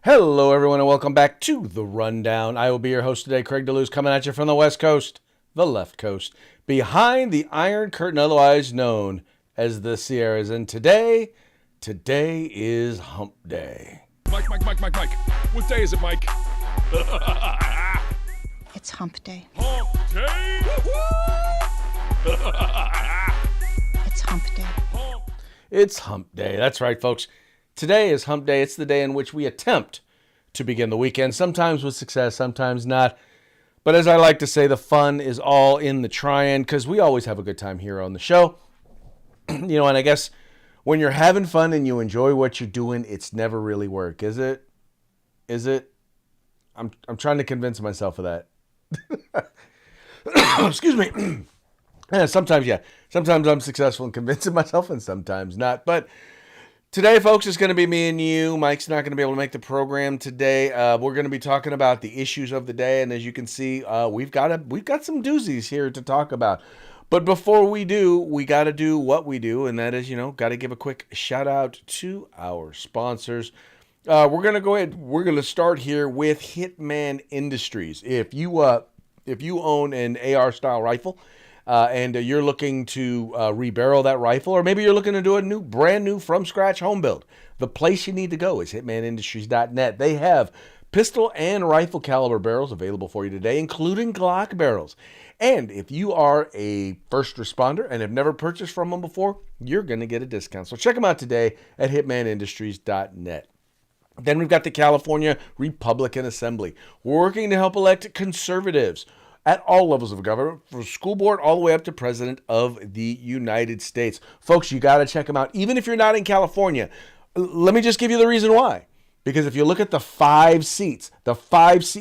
Hello, everyone, and welcome back to The Rundown. I will be your host today, Craig DeLuz, coming at you from the West Coast, the left coast, behind the Iron Curtain, otherwise known as the Sierras. And today is Hump Day. Mike. What day is it, Mike? It's Hump Day. Hump Day! It's Hump Day. It's Hump Day. That's right, folks. Today is Hump Day. It's the day in which we attempt to begin the weekend, sometimes with success, sometimes not. But as I like to say, the fun is all in the trying, because we always have a good time here on the show. And I guess when you're having fun and you enjoy what you're doing, it's never really work, is it? Is it? I'm trying to convince myself of that. Excuse me. Sometimes, yeah. Sometimes I'm successful in convincing myself and sometimes not. But today, folks, it's going to be me and you. Mike's not going to be able to make the program today. We're going to be talking about the issues of the day. And as you can see, we've got some doozies here to talk about. But before we do, we got to do what we do. And that is, got to give a quick shout out to our sponsors. We're going to go ahead. We're going to start here with Hitman Industries. If you own an AR style rifle, and you're looking to rebarrel that rifle, or maybe you're looking to do a brand new from scratch home build, the place you need to go is hitmanindustries.net. They have pistol and rifle caliber barrels available for you today, including Glock barrels. And if you are a first responder and have never purchased from them before, you're going to get a discount. So check them out today at hitmanindustries.net. Then we've got the California Republican Assembly, working to help elect conservatives at all levels of government, from school board all the way up to President of the United States. Folks, you got to check them out. Even if you're not in California, let me just give you the reason why. Because if you look at the 5-seat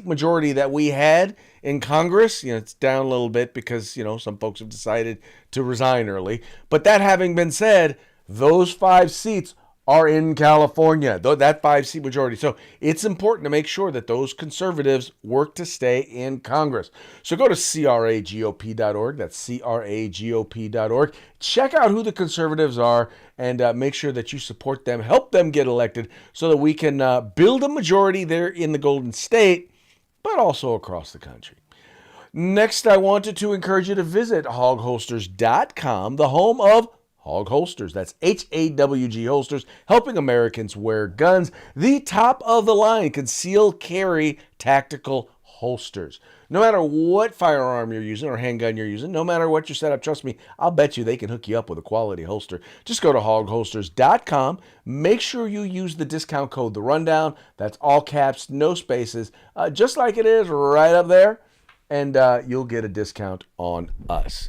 majority that we had in Congress, it's down a little bit because, some folks have decided to resign early. But that having been said, those 5 seats are in California, that 5-seat majority. So it's important to make sure that those conservatives work to stay in Congress. So go to cragop.org. That's cragop.org. Check out who the conservatives are and make sure that you support them, help them get elected so that we can build a majority there in the Golden State, but also across the country. Next, I wanted to encourage you to visit hogholsters.com, the home of Hog Holsters. That's HAWG Holsters, helping Americans wear guns. The top of the line concealed carry tactical holsters. No matter what firearm you're using or handgun you're using, no matter what your setup, trust me, I'll bet you they can hook you up with a quality holster. Just go to hogholsters.com. Make sure you use the discount code The Rundown. That's all caps, no spaces, just like it is right up there, and you'll get a discount on us.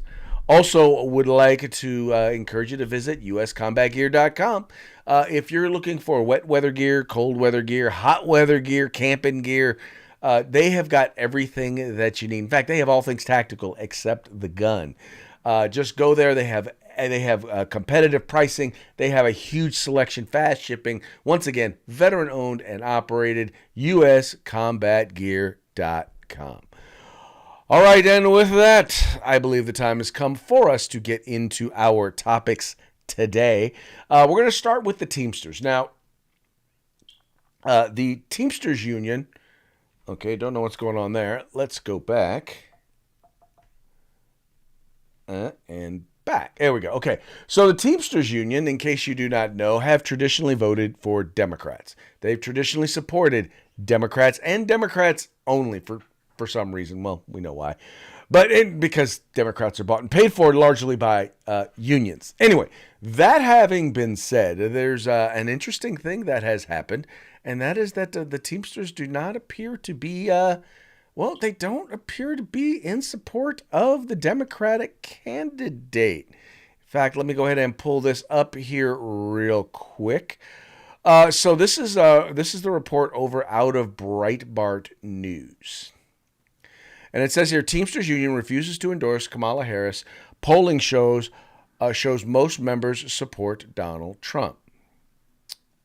Also, would like to encourage you to visit uscombatgear.com. If you're looking for wet weather gear, cold weather gear, hot weather gear, camping gear, they have got everything that you need. In fact, they have all things tactical except the gun. Just go there. They have competitive pricing. They have a huge selection, fast shipping. Once again, veteran owned and operated, uscombatgear.com. All right, and with that, I believe the time has come for us to get into our topics today. We're going to start with the Teamsters. Now, the Teamsters Union, okay, don't know what's going on there. Let's go back. And back. There we go. Okay, so the Teamsters Union, in case you do not know, have traditionally voted for Democrats. They've traditionally supported Democrats and Democrats only for some reason. Well, we know why. But because Democrats are bought and paid for largely by unions. Anyway, that having been said, there's an interesting thing that has happened, and that is that the Teamsters do not appear to be, they don't appear to be in support of the Democratic candidate. In fact, let me go ahead and pull this up here real quick. So this is the report out of Breitbart News. And it says here, Teamsters Union refuses to endorse Kamala Harris. Polling shows most members support Donald Trump.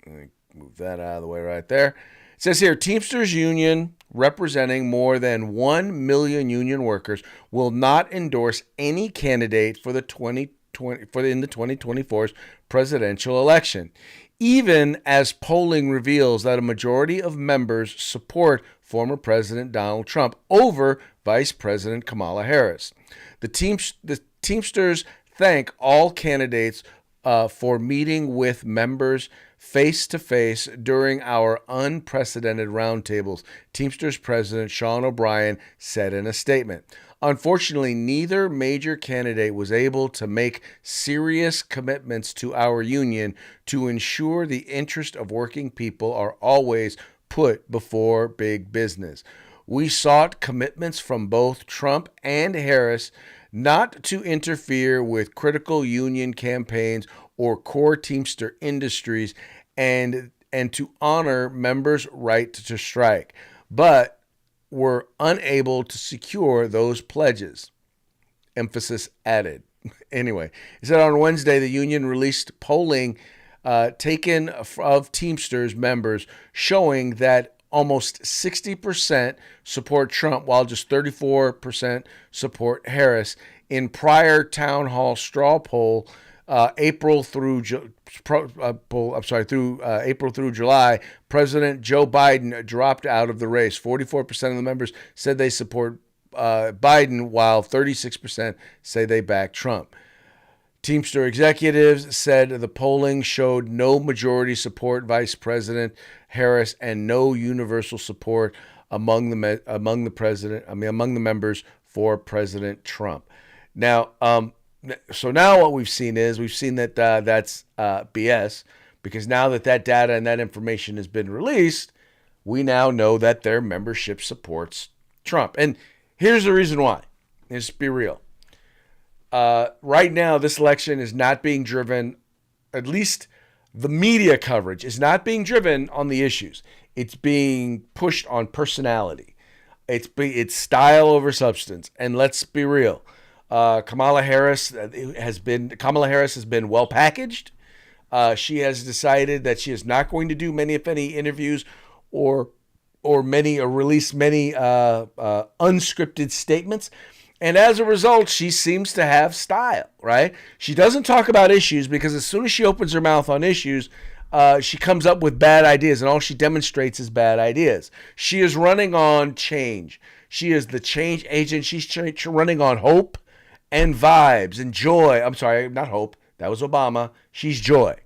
Let me move that out of the way right there. It says here, Teamsters Union, representing more than 1 million union workers, will not endorse any candidate for the in the 2024 presidential election, even as polling reveals that a majority of members support former President Donald Trump over Vice President Kamala Harris. The Teamsters thank all candidates for meeting with members face-to-face during our unprecedented roundtables, Teamsters President Sean O'Brien said in a statement. Unfortunately, neither major candidate was able to make serious commitments to our union to ensure the interest of working people are always put before big business. We sought commitments from both Trump and Harris not to interfere with critical union campaigns or core Teamster industries and to honor members' right to strike, but were unable to secure those pledges. Emphasis added. Anyway, he said on Wednesday the union released polling taken of Teamsters members showing that almost 60% support Trump while just 34% support Harris. In prior town hall straw poll April through July, President Joe Biden dropped out of the race. 44% of the members said they support Biden, while 36% say they back Trump. Teamster executives said the polling showed no majority support Vice President Harris and no universal support among the members for President Trump. Now, so now what we've seen that that's BS, because now that data and that information has been released, we now know that their membership supports Trump. And here's the reason why. Let's be real. Right now, this election is not being driven, at least the media coverage is not being driven on the issues. It's being pushed on personality. It's style over substance. And let's be real. Kamala Harris has been well packaged. She has decided that she is not going to do many, if any, interviews or release many unscripted statements. And as a result, she seems to have style, right? She doesn't talk about issues because as soon as she opens her mouth on issues, she comes up with bad ideas, and all she demonstrates is bad ideas. She is running on change. She is the change agent. She's running on hope and vibes and joy. I'm sorry, not hope. That was Obama. She's joy.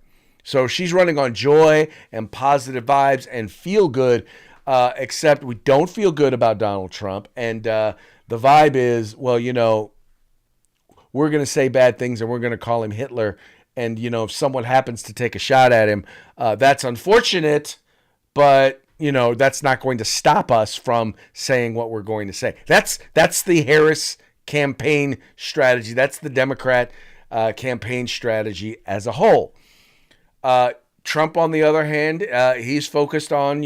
So she's running on joy and positive vibes and feel good, except we don't feel good about Donald Trump. And the vibe is, well, we're going to say bad things and we're going to call him Hitler. And, if someone happens to take a shot at him, that's unfortunate, but, that's not going to stop us from saying what we're going to say. That's the Harris campaign strategy. That's the Democrat campaign strategy as a whole. Trump, on the other hand, he's focused on,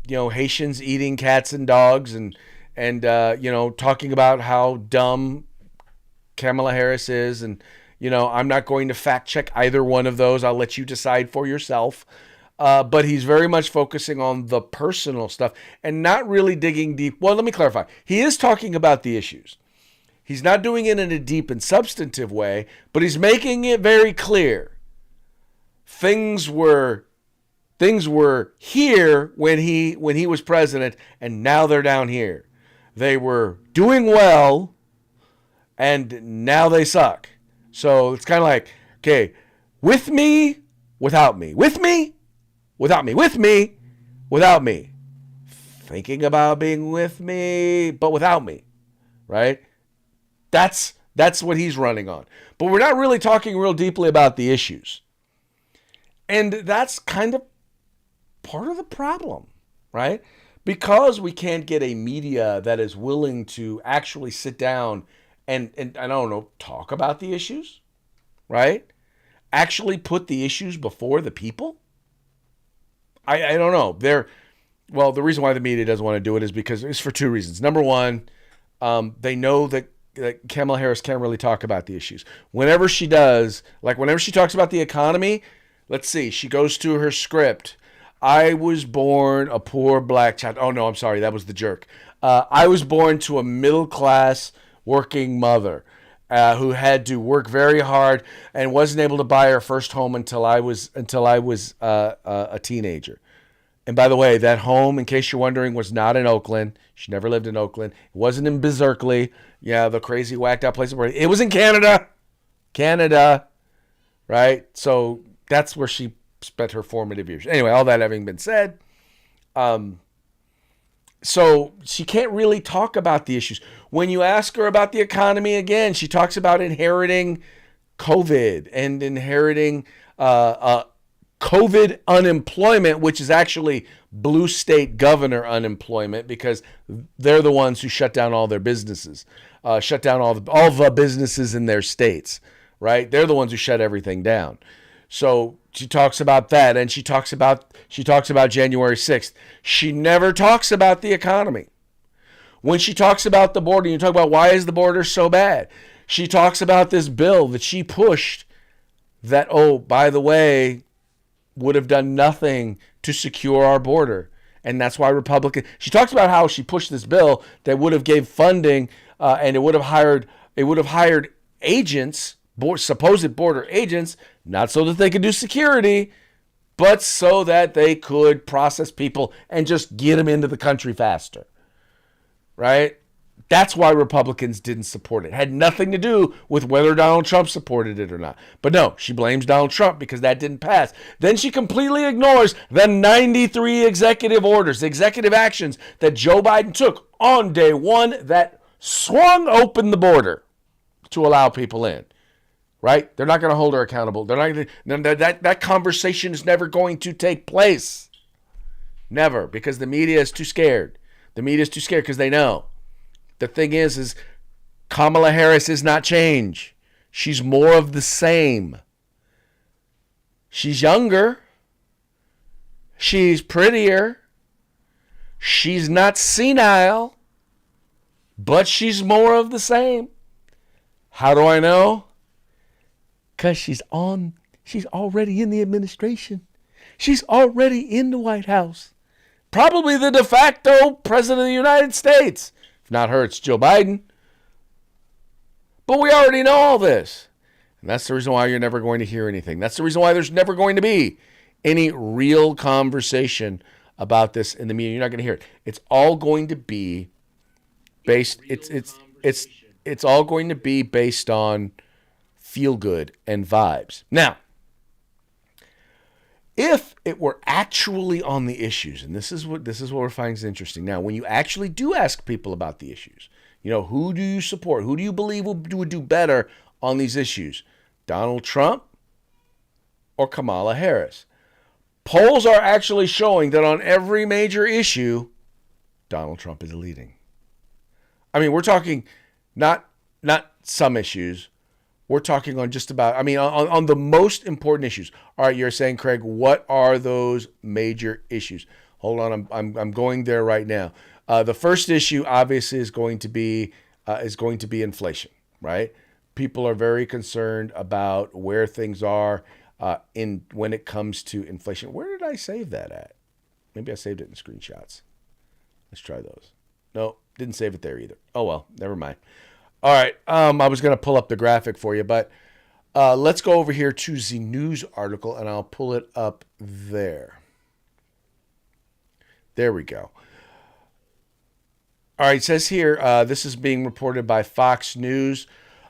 Haitians eating cats and dogs and talking about how dumb Kamala Harris is. And, I'm not going to fact check either one of those. I'll let you decide for yourself. But he's very much focusing on the personal stuff and not really digging deep. Well, let me clarify. He is talking about the issues. He's not doing it in a deep and substantive way, but he's making it very clear. Things were here when he was president, and now they're down here. They were doing well, and now they suck. So it's kind of like, okay, with me, without me. With me, without me. With me, without me. Thinking about being with me, but without me, right? That's what he's running on. But we're not really talking real deeply about the issues. And that's kind of part of the problem, right? Because we can't get a media that is willing to actually sit down and I don't know, talk about the issues, right? Actually put the issues before the people. I don't know. The reason why the media doesn't want to do it is because it's for two reasons. Number one, they know that Kamala Harris can't really talk about the issues. Whenever she does, like whenever she talks about the economy, let's see, she goes to her script. I was born a poor black child. Oh, no, I'm sorry. That was the jerk. I was born to a middle-class working mother. who had to work very hard and wasn't able to buy her first home until I was a teenager. And by the way, that home, in case you're wondering, was not in Oakland. She never lived in Oakland. It wasn't in Berkeley. Yeah, the crazy whacked out place. It was in Canada. Canada, right? So that's where she spent her formative years. Anyway, all that having been said, so she can't really talk about the issues. When you ask her about the economy again, she talks about inheriting COVID and inheriting COVID unemployment, which is actually blue state governor unemployment, because they're the ones who shut down all their businesses, shut down all the businesses in their states, right? They're the ones who shut everything down. So she talks about that, and she talks about January 6th. She never talks about the economy. When she talks about the border, you talk about why is the border so bad? She talks about this bill that she pushed that, oh, by the way, would have done nothing to secure our border. And that's why she talks about how she pushed this bill that would have gave funding and it would have hired agents, supposed border agents, not so that they could do security, but so that they could process people and just get them into the country faster. Right? That's why Republicans didn't support it. It had nothing to do with whether Donald Trump supported it or not. But no, she blames Donald Trump because that didn't pass. Then she completely ignores the 93 executive orders, executive actions that Joe Biden took on day one that swung open the border to allow people in. Right? They're not going to hold her accountable. That conversation is never going to take place. Never, because the media is too scared. The media is too scared because they know. The thing is Kamala Harris is not change. She's more of the same. She's younger. She's prettier. She's not senile. But she's more of the same. How do I know? Because she's already in the administration. She's already in the White House. Probably the de facto president of the United States. If not her, it's Joe Biden. But we already know all this. And that's the reason why you're never going to hear anything. That's the reason why there's never going to be any real conversation about this in the media. You're not going to hear it. It's all going to be based, it's all going to be based on feel good and vibes. Now, if it were actually on the issues, and this is what we're finding is interesting. Now, when you actually do ask people about the issues, who do you support? Who do you believe would do better on these issues? Donald Trump or Kamala Harris? Polls are actually showing that on every major issue, Donald Trump is leading. I mean, we're talking not some issues. We're talking on just about, on the most important issues. All right, you're saying, Craig, what are those major issues? Hold on, I'm going there right now. The first issue, obviously, is going to be inflation, right? People are very concerned about where things are when it comes to inflation. Where did I save that at? Maybe I saved it in screenshots. Let's try those. No, didn't save it there either. Oh well, never mind. All right, I was going to pull up the graphic for you, but let's go over here to the news article, and I'll pull it up there. There we go. All right, it says here, this is being reported by Fox News.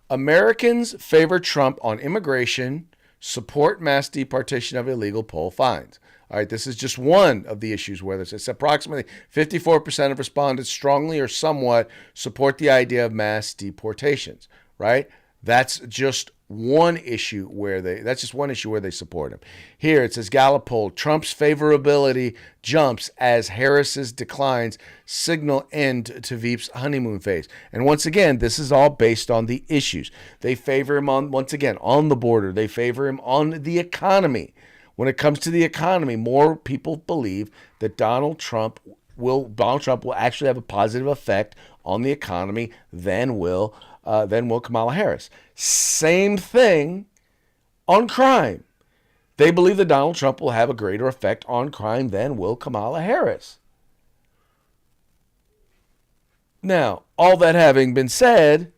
Americans favor Trump on immigration, support mass deportation of illegal, poll finds. All right, this is just one of the issues where this is approximately 54% of respondents strongly or somewhat support the idea of mass deportations, right? That's just one issue where they support him. Here it says Gallup poll, Trump's favorability jumps as Harris's declines signal end to Veep's honeymoon phase. And once again, this is all based on the issues. They favor him on the border. They favor him on the economy. When it comes to the economy, more people believe that Donald Trump will actually have a positive effect on the economy than will Kamala Harris. Same thing on crime. They believe that Donald Trump will have a greater effect on crime than will Kamala Harris. Now, all that having been said,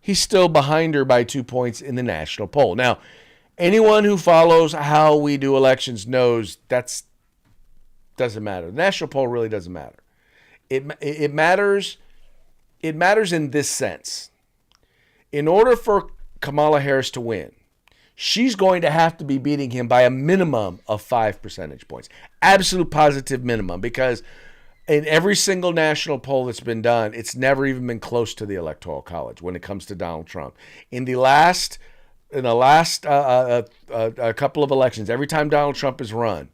he's still behind her by 2 points in the national poll. Now, anyone who follows how we do elections knows that's doesn't matter. The national poll really doesn't matter. It matters. It matters in this sense. In order for Kamala Harris to win, she's going to have to be beating him by a minimum of 5 percentage points. Absolute positive minimum, because in every single national poll that's been done, it's never even been close to the Electoral College when it comes to Donald Trump. In the last couple of elections, every time Donald Trump has run,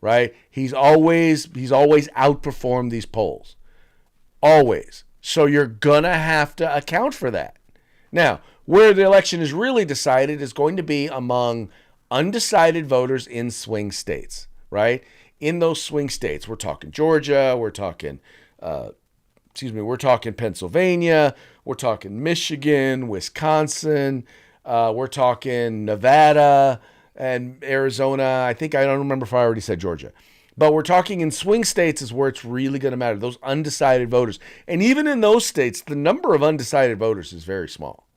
right, he's always outperformed these polls. Always. So you're going to have to account for that. Now, where the election is really decided is going to be among undecided voters in swing states, right? In those swing states, we're talking Georgia, we're talking Pennsylvania, we're talking Michigan, Wisconsin, we're talking Nevada and Arizona. I don't remember if I already said Georgia. But we're talking in swing states is where it's really going to matter, those undecided voters. And even in those states, the number of undecided voters is very small.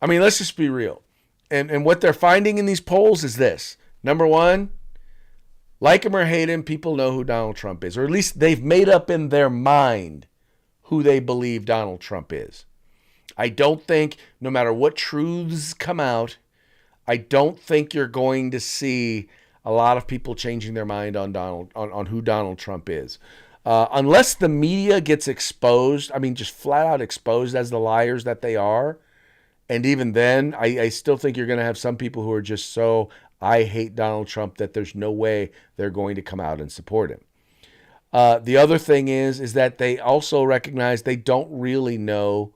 I mean, let's just be real. And what they're finding in these polls is this. Number one, like him or hate him, people know who Donald Trump is. Or at least they've made up in their mind who they believe Donald Trump is. I don't think, no matter what truths come out, I don't think you're going to see a lot of people changing their mind on who Donald Trump is. Unless the media gets exposed, I mean, just flat out exposed as the liars that they are. And even then, I still think you're going to have some people who are just so, I hate Donald Trump, that there's no way they're going to come out and support him. The other thing is that they also recognize they don't really know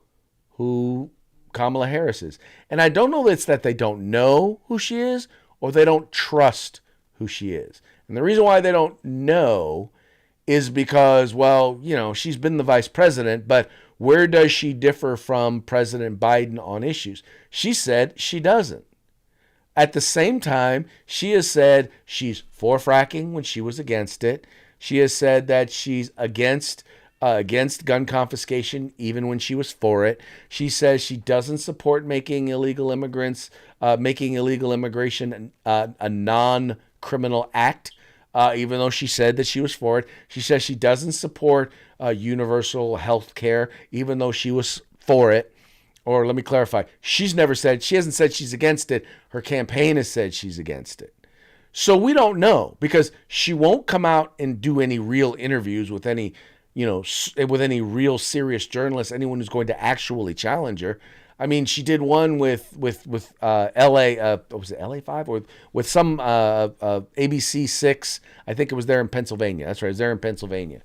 who Kamala Harris is. And I don't know it's that they don't know who she is or they don't trust who she is. And the reason why they don't know is because, well, you know, she's been the vice president, but where does she differ from President Biden on issues? She said she doesn't. At the same time, she has said she's for fracking when she was against it. She has said that she's against gun confiscation even when she was for it. She says she doesn't support making illegal immigration a non-criminal act, even though she said that she was for it. She says she doesn't support universal health care, even though she was for it. Or let me clarify, she hasn't said she's against it. Her campaign has said she's against it. So we don't know, because she won't come out and do any real interviews with any real serious journalist, anyone who's going to actually challenge her. I mean, she did one with LA, was it LA 5 or with some ABC 6? I think it was there in Pennsylvania. That's right, it was there in Pennsylvania,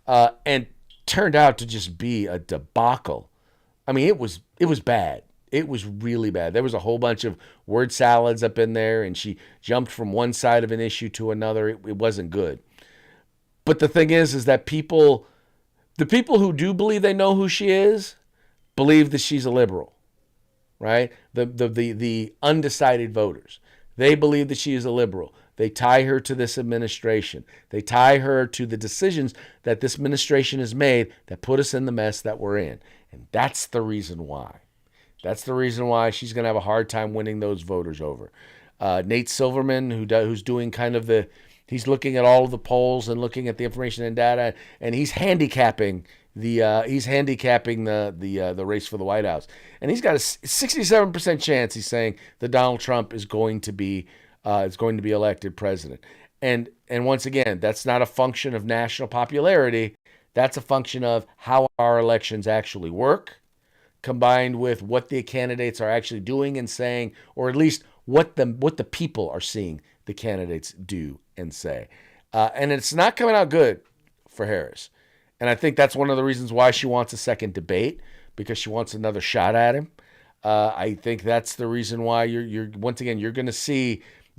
and turned out to just be a debacle. I mean, it was bad. It was really bad. There was a whole bunch of word salads up in there, and she jumped from one side of an issue to another. It wasn't good. But the thing is that the people who do believe they know who she is, believe that she's a liberal, right? The undecided voters, they believe that she is a liberal. They tie her to this administration. They tie her to the decisions that this administration has made that put us in the mess that we're in. And that's the reason why. That's the reason why she's going to have a hard time winning those voters over. Nate Silverman, who's doing kind of he's looking at all of the polls and looking at the information and data, and he's handicapping the race for the White House. And he's got a 67% chance, he's saying, that Donald Trump is going to be elected president. And once again, that's not a function of national popularity. That's a function of how our elections actually work, combined with what the candidates are actually doing and saying, or at least what the people are seeing the candidates do and say. And it's not coming out good for Harris. And I think that's one of the reasons why she wants a second debate, because she wants another shot at him. I think that's the reason why you're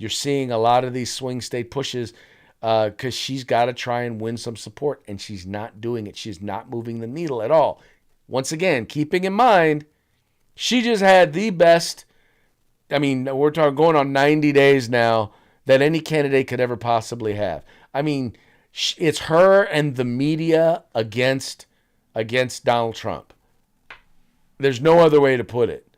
seeing a lot of these swing state pushes, because she's got to try and win some support, and she's not doing it. She's not moving the needle at all. Once again, keeping in mind, she just had the best, I mean, we're talking going on 90 days now, that any candidate could ever possibly have. I mean, it's her and the media against Donald Trump. There's no other way to put it.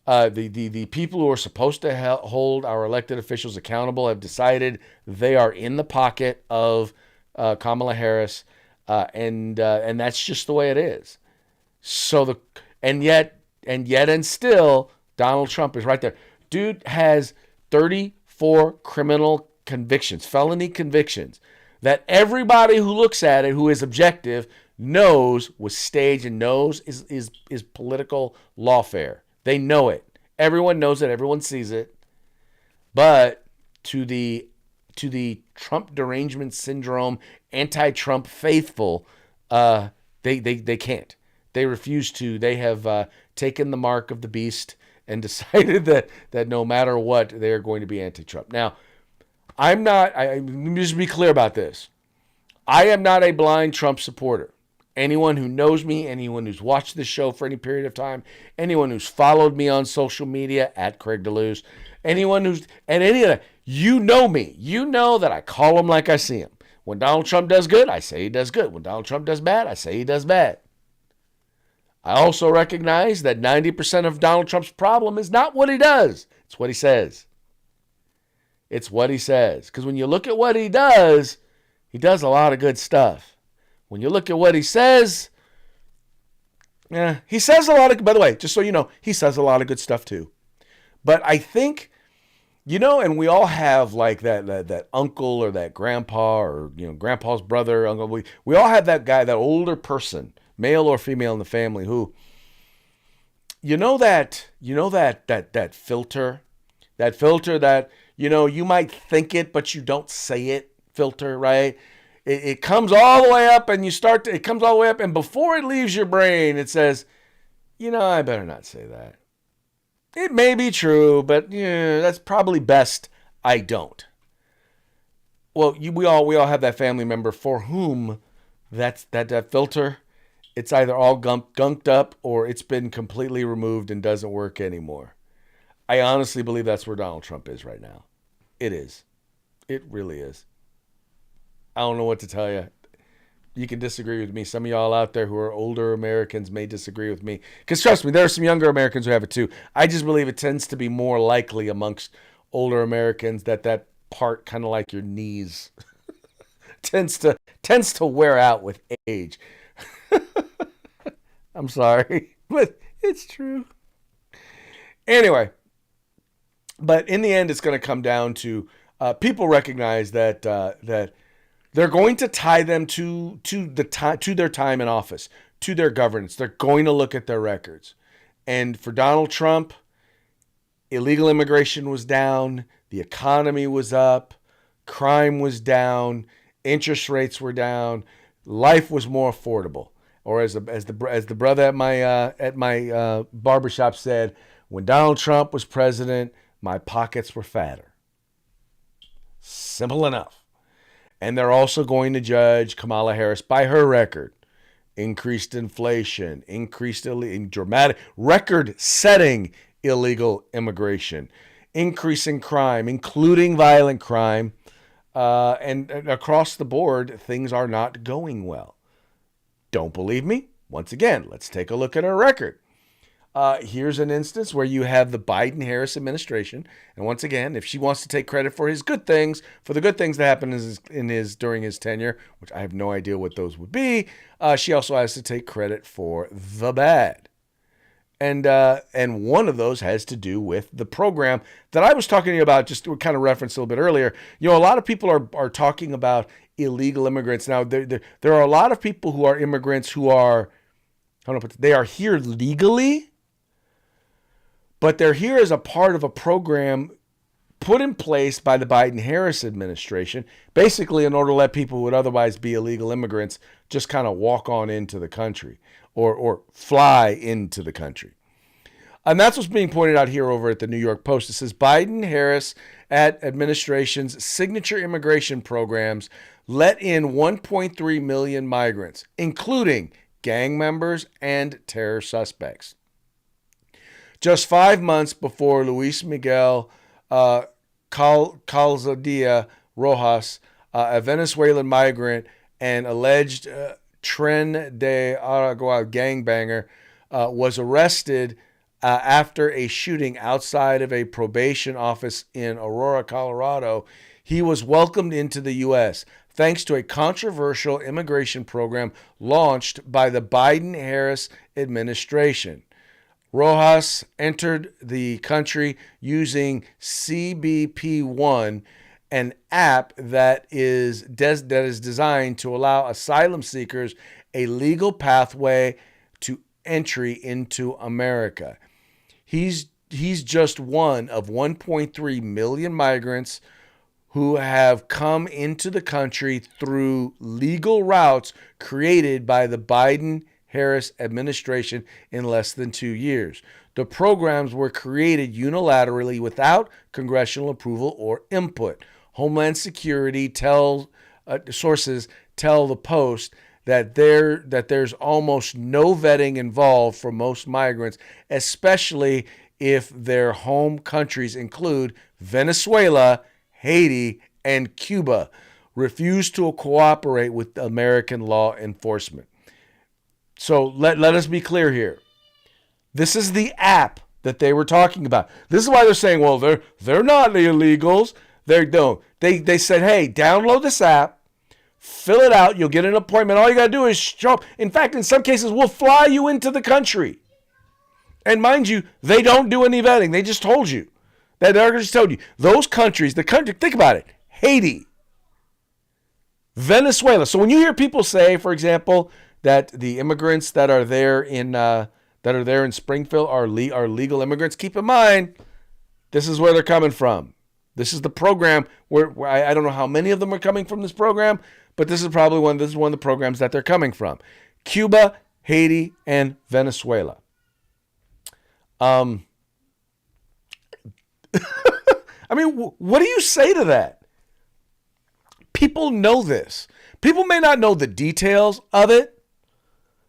The people who are supposed to hold our elected officials accountable have decided they are in the pocket of Kamala Harris, and that's just the way it is. So and still Donald Trump is right there. Dude has 34 criminal convictions, felony convictions, that everybody who looks at it, who is objective, knows was staged and knows is political lawfare. They know it. Everyone knows it. Everyone sees it. But to the Trump derangement syndrome, anti-Trump faithful, they can't. They refuse to. They have taken the mark of the beast and decided that no matter what, they're going to be anti-Trump. Now, let me just be clear about this. I am not a blind Trump supporter. Anyone who knows me, anyone who's watched this show for any period of time, anyone who's followed me on social media at Craig DeLuz, anyone who's, and any of that, you know me. You know that I call him like I see him. When Donald Trump does good, I say he does good. When Donald Trump does bad, I say he does bad. I also recognize that 90% of Donald Trump's problem is not what he does. It's what he says. It's what he says. Because when you look at what he does a lot of good stuff. When you look at what he says a lot of, by the way, just so you know, he says a lot of good stuff too. But I think, and we all have like that uncle or that grandpa or, grandpa's brother, uncle. We all have that guy, that older person, male or female in the family who, that filter that, you might think it, but you don't say it filter, right? It comes all the way up and it comes all the way up. And before it leaves your brain, it says, I better not say that. It may be true, but that's probably best I don't. Well, we all have that family member for whom that filter, it's either all gunked up or it's been completely removed and doesn't work anymore. I honestly believe that's where Donald Trump is right now. It is. It really is. I don't know what to tell you. You can disagree with me. Some of y'all out there who are older Americans may disagree with me. Because trust me, there are some younger Americans who have it too. I just believe it tends to be more likely amongst older Americans that part, kind of like your knees, tends to wear out with age. I'm sorry, but it's true. Anyway, but in the end, it's going to come down to people recognize that they're going to tie them to their time in office, to their governance. They're going to look at their records. And for Donald Trump, illegal immigration was down, the economy was up, crime was down, interest rates were down, life was more affordable. Or as the brother at my barbershop said, when Donald Trump was president, my pockets were fatter. Simple enough. And they're also going to judge Kamala Harris by her record. Increased inflation, dramatic, record-setting illegal immigration, increasing crime, including violent crime, and across the board, things are not going well. Don't believe me? Once again, let's take a look at her record. Here's an instance where you have the Biden-Harris administration, and once again, if she wants to take credit for his good things, for the good things that happened during his tenure, which I have no idea what those would be, she also has to take credit for the bad. And one of those has to do with the program that I was talking to you about, just kind of referenced a little bit earlier. A lot of people are talking about illegal immigrants. Now, there are a lot of people who are immigrants who are, they are here legally, but they're here as a part of a program put in place by the Biden-Harris administration, basically in order to let people who would otherwise be illegal immigrants just kind of walk on into the country or fly into the country. And that's what's being pointed out here over at the New York Post. It says Biden-Harris administration's signature immigration programs let in 1.3 million migrants, including gang members and terror suspects. Just 5 months before Luis Miguel Calzadilla Rojas, a Venezuelan migrant and alleged Tren de Aragua gangbanger, was arrested after a shooting outside of a probation office in Aurora, Colorado. He was welcomed into the U.S. thanks to a controversial immigration program launched by the Biden-Harris administration. Rojas entered the country using CBP-1, an app that is designed to allow asylum seekers a legal pathway to entry into America. He's just one of 1.3 million migrants who have come into the country through legal routes created by the Biden-Harris administration in less than 2 years. The programs were created unilaterally without congressional approval or input. Homeland Security sources tell the Post that there's almost no vetting involved for most migrants, especially if their home countries include Venezuela, Haiti, and Cuba, refuse to cooperate with American law enforcement. So let us be clear here. This is the app that they were talking about. This is why they're saying, well, they're not illegals. They said, hey, download this app, fill it out, you'll get an appointment. All you got to do is show up. In fact, in some cases, we'll fly you into the country. And mind you, they don't do any vetting. They just told you. They just told you. Those countries, think about it. Haiti, Venezuela. So when you hear people say, for example, that the immigrants that are there in Springfield are legal immigrants, keep in mind, this is where they're coming from. This is the program where I don't know how many of them are coming from this program, but this is probably one of the programs that they're coming from. Cuba, Haiti, and Venezuela. I mean, what do you say to that? People know this. People may not know the details of it.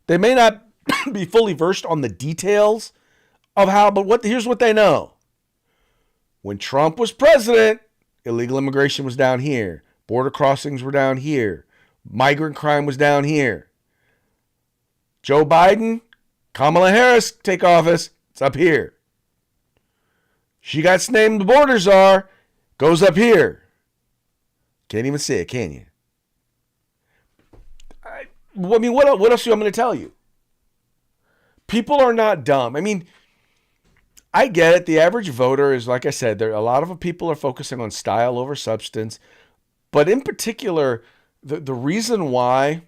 They may not be fully versed on the details of how, but here's what they know. When Trump was president, illegal immigration was down here. Border crossings were down here. Migrant crime was down here. Joe Biden, Kamala Harris take office, it's up here. She got named the border czar, goes up here. Can't even see it, can you? I mean, what else do you want me to tell you? People are not dumb. I mean, I get it. The average voter is, like I said, a lot of people are focusing on style over substance. But in particular, the reason why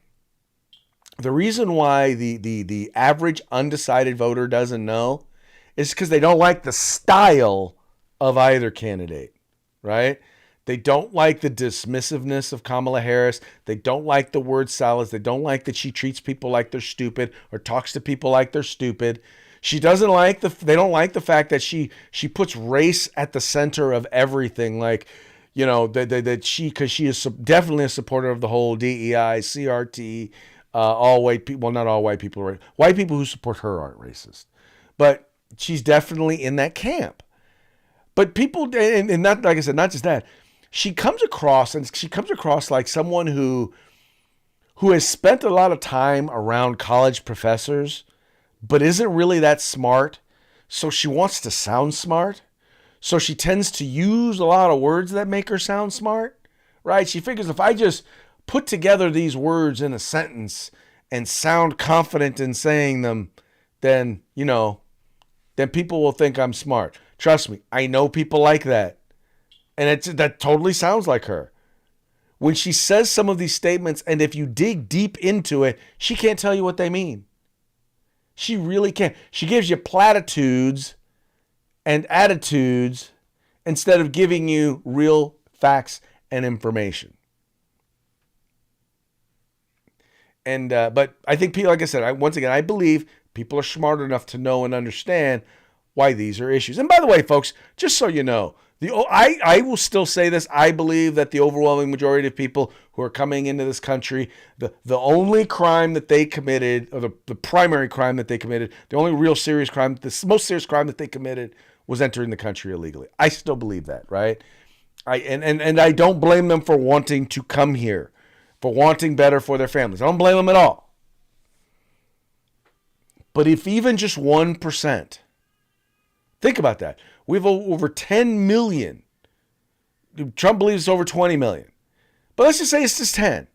the average undecided voter doesn't know is because they don't like the style of either candidate, right? They don't like the dismissiveness of Kamala Harris. They don't like the word salads. They don't like that she treats people like they're stupid or talks to people like they're stupid. They don't like the fact that she puts race at the center of everything. Like, you know, because she is definitely a supporter of the whole DEI, CRT, all white people. Well, not all white people. Right? White people who support her aren't racist, but she's definitely in that camp. But people, and not, like I said, not just that. She comes across like someone who has spent a lot of time around college professors, but isn't really that smart. So she wants to sound smart. So she tends to use a lot of words that make her sound smart, right? She figures if I just put together these words in a sentence and sound confident in saying them, then people will think I'm smart. Trust me, I know people like that. And that totally sounds like her. When she says some of these statements, and if you dig deep into it, she can't tell you what they mean. She really can't. She gives you platitudes and attitudes instead of giving you real facts and information. And but I think people, like I said, once again, I believe people are smart enough to know and understand why these are issues. And by the way, folks, just so you know, I will still say this. I believe that the overwhelming majority of people who are coming into this country, the only crime that they committed, or the primary crime that they committed, the only real serious crime, the most serious crime that they committed was entering the country illegally. I still believe that, right? And I don't blame them for wanting to come here, for wanting better for their families. I don't blame them at all. But if even just 1%, think about that. We have over 10 million. Trump believes it's over 20 million. But let's just say it's just 10.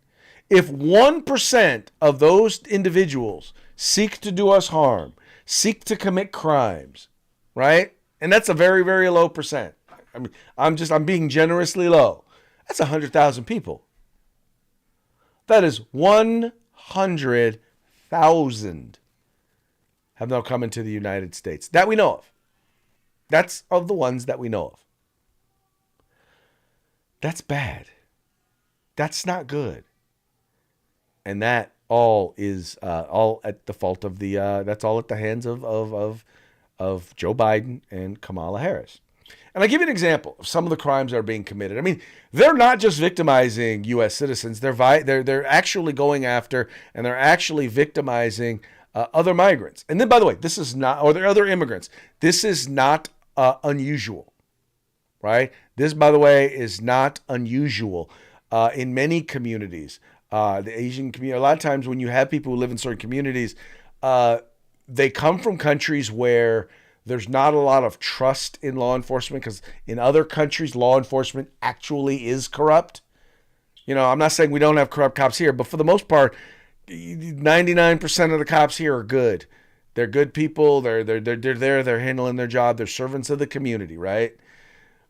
If 1% of those individuals seek to do us harm, seek to commit crimes, right? And that's a very, very low percent. I mean, I'm being generously low. That's 100,000 people. That is 100,000 have now come into the United States that we know of. That's of the ones that we know of. That's bad. That's not good. And that all is all at the fault of the. That's all at the hands of Joe Biden and Kamala Harris. And I give you an example of some of the crimes that are being committed. I mean, they're not just victimizing U.S. citizens. They're actually going after and they're actually victimizing other migrants. And then, by the way, this is not, or they're other immigrants. This is not unusual, right? This, by the way, is not unusual in many communities. The Asian community, a lot of times when you have people who live in certain communities, they come from countries where there's not a lot of trust in law enforcement, because in other countries, law enforcement actually is corrupt. You know, I'm not saying we don't have corrupt cops here, but for the most part, 99% of the cops here are good. They're good people. They're there. They're handling their job. They're servants of the community, right?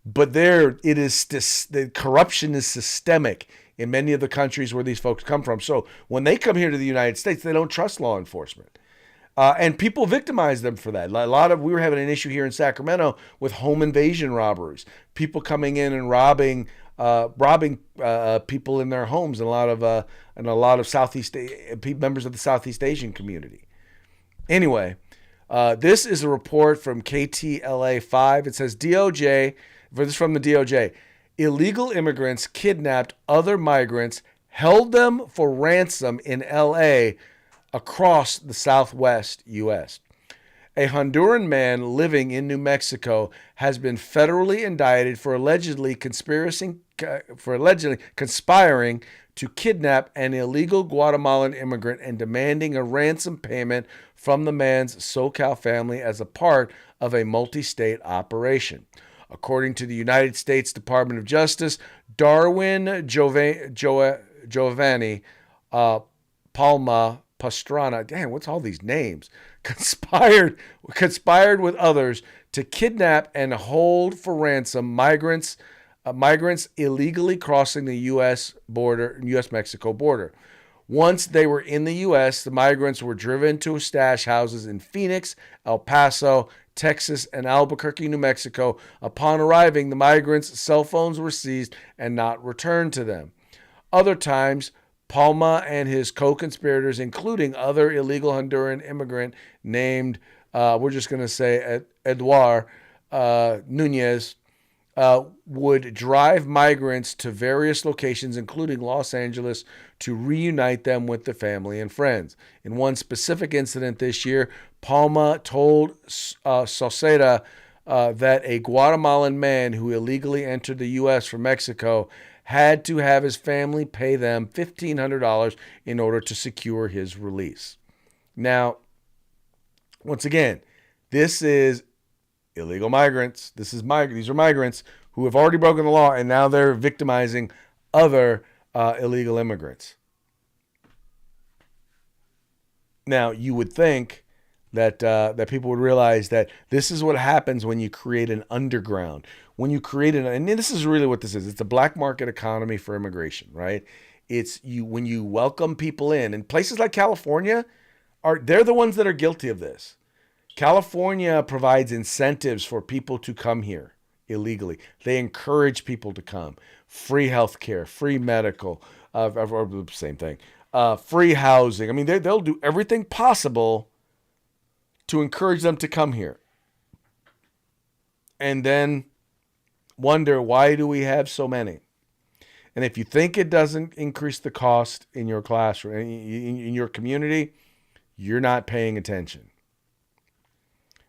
But the corruption is systemic in many of the countries where these folks come from. So when they come here to the United States, they don't trust law enforcement. And people victimize them for that. We were having an issue here in Sacramento with home invasion robberies. People coming in and robbing people in their homes, and a lot of Southeast members of the Southeast Asian community. Anyway, this is a report from KTLA 5. It says DOJ, this is from the DOJ, illegal immigrants kidnapped other migrants, held them for ransom in LA across the Southwest U.S. A Honduran man living in New Mexico has been federally indicted for allegedly conspiring to kidnap an illegal Guatemalan immigrant and demanding a ransom payment from the man's SoCal family as a part of a multi-state operation. According to the United States Department of Justice, Darwin Giovanni Palma Pastrana, damn, what's all these names? Conspired with others to kidnap and hold for ransom migrants illegally crossing the U.S.-Mexico border. Once they were in the U.S., the migrants were driven to stash houses in Phoenix, El Paso, Texas, and Albuquerque, New Mexico. Upon arriving, the migrants' cell phones were seized and not returned to them. Other times, Palma and his co-conspirators, including other illegal Honduran immigrant named, we're just going to say Eduard Nunez, would drive migrants to various locations, including Los Angeles, to reunite them with their family and friends. In one specific incident this year, Palma told Sauceda that a Guatemalan man who illegally entered the U.S. from Mexico had to have his family pay them $1,500 in order to secure his release. Now, once again, this is illegal migrants. These are migrants who have already broken the law, and now they're victimizing other illegal immigrants. Now, you would think that people would realize that this is what happens when you create an underground. When you create and this is really what this is. It's a black market economy for immigration, right? It's when you welcome people in, and places like California they're the ones that are guilty of this. California provides incentives for people to come here illegally. They encourage people to come. Free health care, free medical, same thing. Free housing. I mean, they'll do everything possible to encourage them to come here. And then wonder, why do we have so many? And if you think it doesn't increase the cost in your classroom, in your community, you're not paying attention.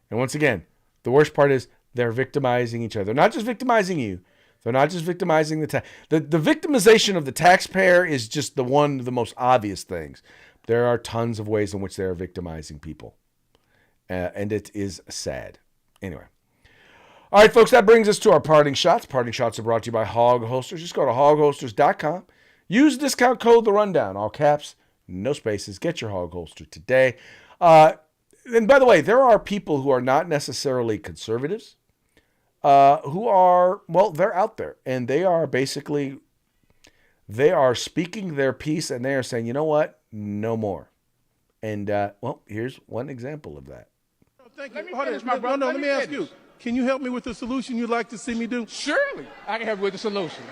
And once again, the worst part is they're victimizing each other. They're not just victimizing you. They're not just victimizing the victimization of the taxpayer is just the most obvious things. There are tons of ways in which they are victimizing people. and it is sad. Anyway. All right, folks, that brings us to our parting shots. Parting shots are brought to you by Hog Holsters. Just go to hogholsters.com. Use discount code The Rundown, all caps, no spaces. Get your Hog Holster today. And by the way, there are people who are not necessarily conservatives who are, well, they're out there. And they are speaking their piece, and they are saying, you know what? No more. And, well, here's one example of that. Thank you. Let me ask you. Can you help me with the solution you'd like to see me do? Surely, I can help you with the solution.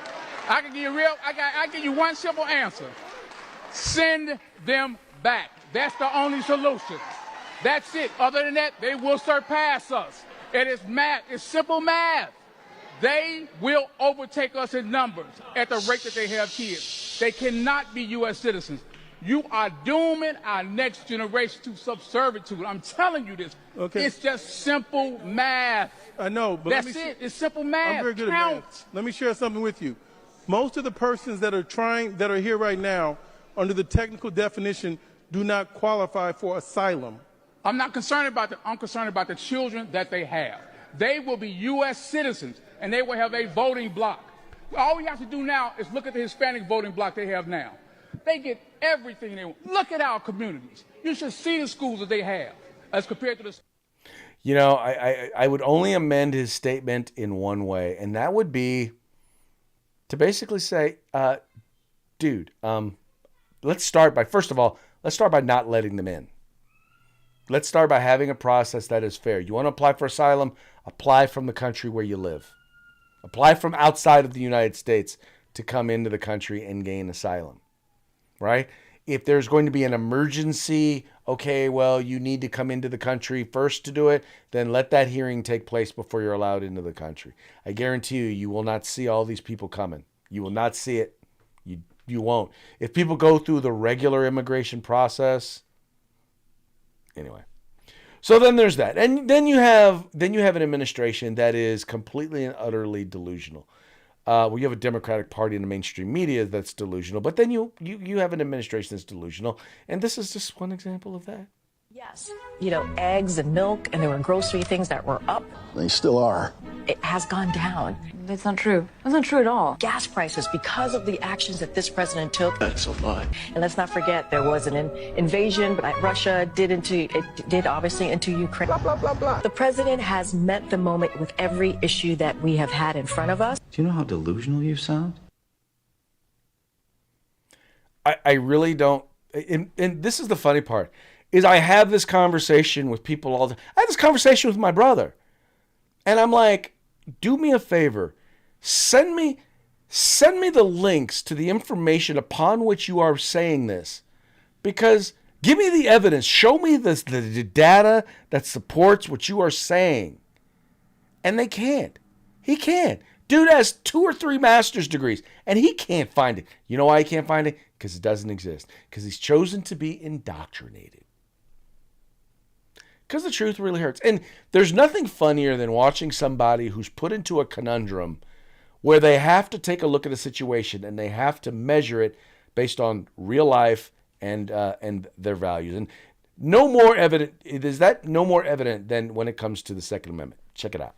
I can give you I give you one simple answer. Send them back. That's the only solution. That's it. Other than that, they will surpass us. It is math. It's simple math. They will overtake us in numbers at the rate that they have kids. They cannot be U.S. citizens. You are dooming our next generation to subservitude. I'm telling you this. Okay. It's just simple math. I know, but that's it. It's simple math. I'm very good at math. Let me share something with you. Most of the persons that are here right now, under the technical definition, do not qualify for asylum. I'm not concerned about that. I'm concerned about the children that they have. They will be U.S. citizens, and they will have a voting block. All we have to do now is look at the Hispanic voting block they have now. They get everything they want. Look at our communities. You should see the schools that they have as compared to the... You know, I would only amend his statement in one way, and that would be to basically say, dude, let's start by not letting them in. Let's start by having a process that is fair. You want to apply for asylum? Apply from the country where you live. Apply from outside of the United States to come into the country and gain asylum. Right? If there's going to be an emergency, okay, well, you need to come into the country first to do it, then let that hearing take place before you're allowed into the country. I guarantee you will not see all these people coming. You will not see it. You won't. If people go through the regular immigration process, anyway. So then there's that. And then you have an administration that is completely and utterly delusional. Well, you have a Democratic Party in the mainstream media that's delusional, but then you have an administration that's delusional, and this is just one example of that. Yes. You know, eggs and milk, and there were grocery things that were up. They still are. It has gone down. That's not true. That's not true at all. Gas prices, because of the actions that this president took. That's a lie. And let's not forget, there was an invasion that Russia did obviously into Ukraine. Blah, blah, blah, blah. The president has met the moment with every issue that we have had in front of us. Do you know how delusional you sound? I really don't. And this is the funny part, is I have this conversation with people all the time. I had this conversation with my brother. And I'm like, do me a favor. Send me the links to the information upon which you are saying this. Because give me the evidence. Show me the data that supports what you are saying. And they can't. He can't. Dude has 2 or 3 master's degrees, and he can't find it. You know why he can't find it? Because it doesn't exist. Because he's chosen to be indoctrinated. Because the truth really hurts. And there's nothing funnier than watching somebody who's put into a conundrum where they have to take a look at a situation and they have to measure it based on real life and their values. And no more evident than when it comes to the Second Amendment. Check it out.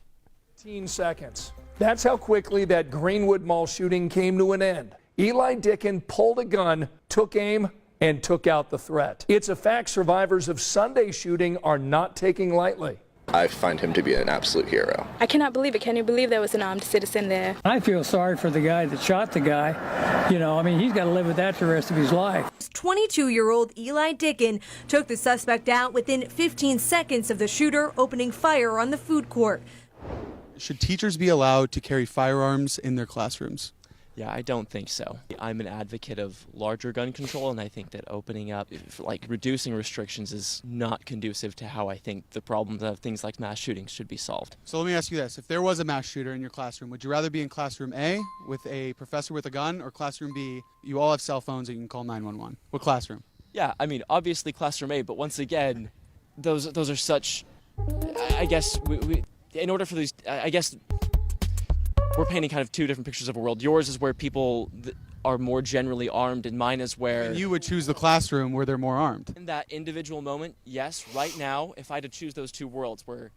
15 seconds. That's how quickly that Greenwood Mall shooting came to an end. Eli Dickin pulled a gun, took aim, and took out the threat. It's a fact survivors of Sunday's shooting are not taking lightly. I find him to be an absolute hero. I cannot believe it. Can you believe there was an armed citizen there? I feel sorry for the guy that shot the guy. You know, I mean, he's got to live with that the rest of his life. 22-year-old Eli Dickin took the suspect out within 15 seconds of the shooter opening fire on the food court. Should teachers be allowed to carry firearms in their classrooms? Yeah, I don't think so. I'm an advocate of larger gun control, and I think that opening up, reducing restrictions is not conducive to how I think the problems of things like mass shootings should be solved. So let me ask you this. If there was a mass shooter in your classroom, would you rather be in classroom A with a professor with a gun, or classroom B, you all have cell phones and you can call 911? What classroom? Yeah, I mean, obviously classroom A, but once again, those are such, I guess, in order for these, I guess, we're painting kind of 2 different pictures of a world. Yours is where people are more generally armed, and mine is where... And you would choose the classroom where they're more armed. In that individual moment, yes, right now, if I had to choose those two worlds where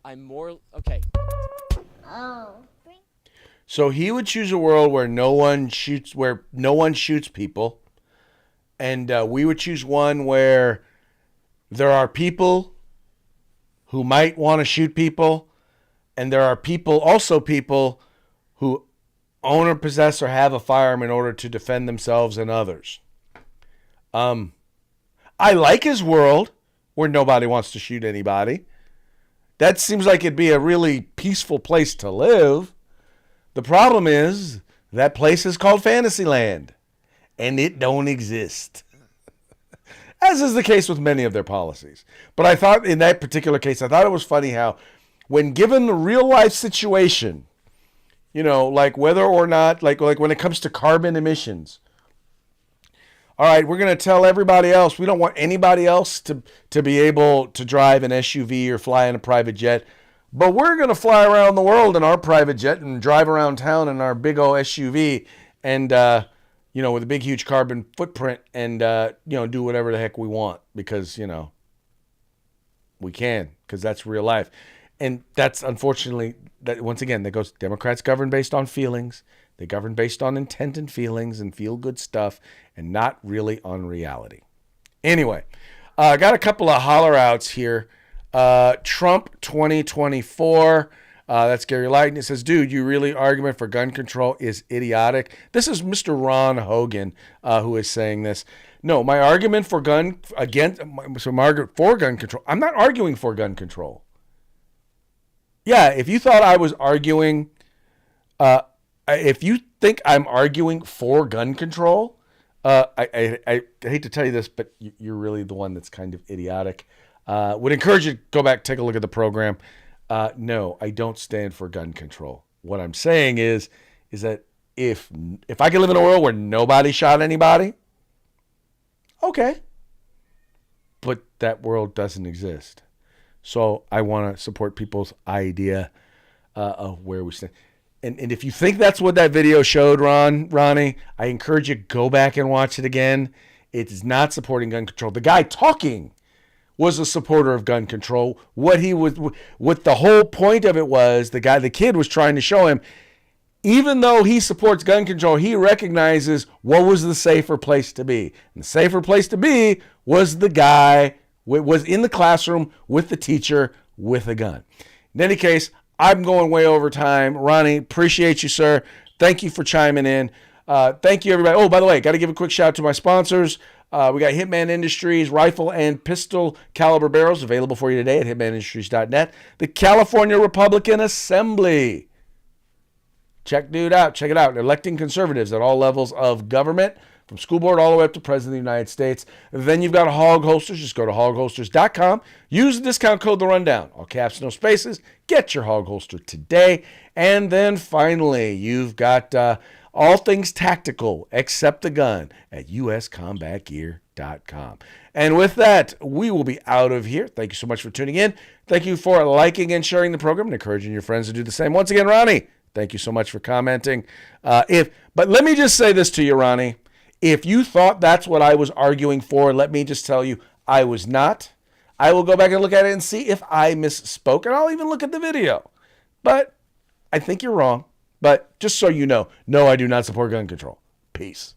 I'm more... Okay. So he would choose a world where no one shoots people, and we would choose one where there are people who might want to shoot people, and there are also people who own or possess or have a firearm in order to defend themselves and others. I like his world where nobody wants to shoot anybody. That seems like it'd be a really peaceful place to live. The problem is that place is called Fantasyland, and it don't exist. As is the case with many of their policies. But I thought in that particular case, I thought it was funny how when given the real life situation, you know, like whether or not, like when it comes to carbon emissions, all right, we're going to tell everybody else, we don't want anybody else to be able to drive an SUV or fly in a private jet, but we're going to fly around the world in our private jet and drive around town in our big old SUV and, you know, with a big, huge carbon footprint and, you know, do whatever the heck we want because, you know, we can because that's real life. And that's unfortunately, that once again, that goes, Democrats govern based on feelings. They govern based on intent and feelings and feel good stuff and not really on reality. Anyway, I got a couple of holler outs here. Trump 2024. That's Gary Lighton. It says, dude, you really argument for gun control is idiotic. This is Mr. Ron Hogan who is saying this. No, my argument for gun control. I'm not arguing for gun control. Yeah, if you thought I was arguing, if you think I'm arguing for gun control, I hate to tell you this, but you're really the one that's kind of idiotic. Would encourage you to go back, take a look at the program. No, I don't stand for gun control. What I'm saying is that if I could live in a world where nobody shot anybody, okay. But that world doesn't exist. So I want to support people's idea of where we stand. And if you think that's what that video showed, Ronnie, I encourage you to go back and watch it again. It is not supporting gun control. The guy talking was a supporter of gun control. What the whole point of it was, the kid was trying to show him, even though he supports gun control, he recognizes what was the safer place to be. And the safer place to be was the guy was in the classroom with the teacher with a gun. In any case, I'm going way over time. Ronnie, appreciate you, sir. Thank you for chiming in. Thank you, everybody. Oh, by the way, got to give a quick shout out to my sponsors. We got Hitman Industries, rifle and pistol caliber barrels available for you today at hitmanindustries.net. The California Republican Assembly. Check it out. Electing conservatives at all levels of government, from school board all the way up to President of the United States. Then you've got Hog Holsters. Just go to hogholsters.com. Use the discount code The Rundown. All caps, no spaces. Get your Hog Holster today. And then finally, you've got all things tactical except the gun at uscombatgear.com. And with that, we will be out of here. Thank you so much for tuning in. Thank you for liking and sharing the program and encouraging your friends to do the same. Once again, Ronnie, thank you so much for commenting. But let me just say this to you, Ronnie. If you thought that's what I was arguing for, let me just tell you, I was not. I will go back and look at it and see if I misspoke, and I'll even look at the video. But I think you're wrong. But just so you know, no, I do not support gun control. Peace.